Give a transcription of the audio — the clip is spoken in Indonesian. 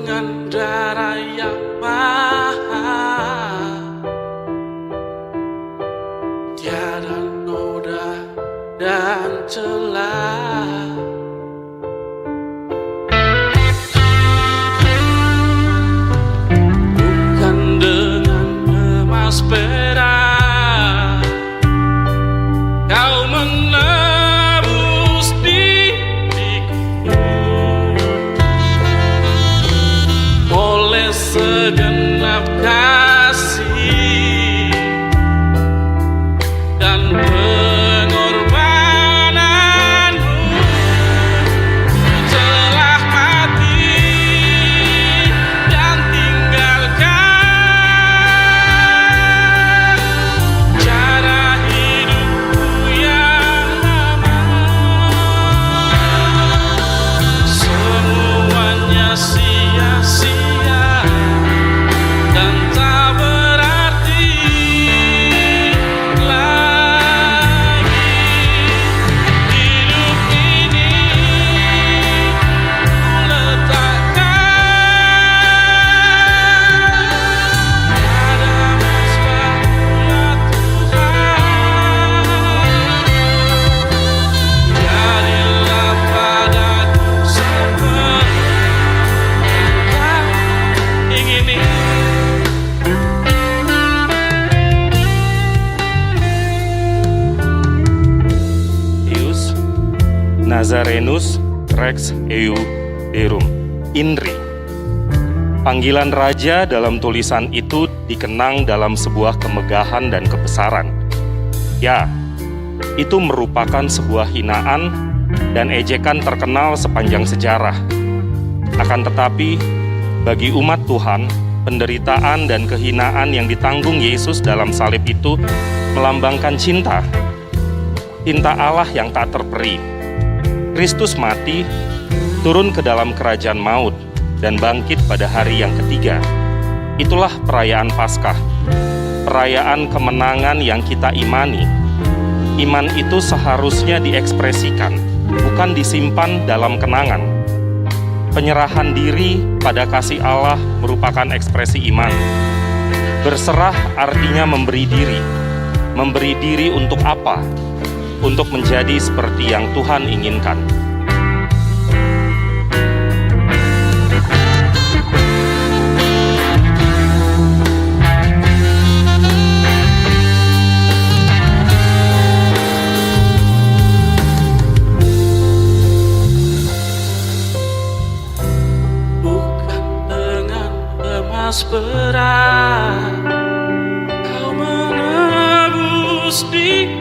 dengan darah yang mahal, tiada noda dan celah. Bukan dengan emas perak kau menebus diriku, oleh segenap kasih dan pengorbananmu, telah mati dan tinggalkan cara hidupku yang lama. Semuanya sia-sia dan tak berarti lagi. Hidup ini kuletakkan pada mesbah-Mu ya Tuhan. Jadilah padaku seperti yang Kau ingini. Ius Nazarenus Rex Eu Derum INRI. Panggilan raja dalam tulisan itu dikenang dalam sebuah kemegahan dan kebesaran. Ya, itu merupakan sebuah hinaan dan ejekan terkenal sepanjang sejarah. Akan tetapi, bagi umat Tuhan, penderitaan dan kehinaan yang ditanggung Yesus dalam salib itu melambangkan cinta. Cinta Allah yang tak terperi. Kristus mati, turun ke dalam kerajaan maut, dan bangkit pada hari yang ketiga. Itulah perayaan Paskah, perayaan kemenangan yang kita imani. Iman itu seharusnya diekspresikan, bukan disimpan dalam kenangan. Penyerahan diri pada kasih Allah merupakan ekspresi iman. Berserah artinya memberi diri. Memberi diri untuk apa? Untuk menjadi seperti yang Tuhan inginkan. Bukan dengan emas perak kau menebus diriku,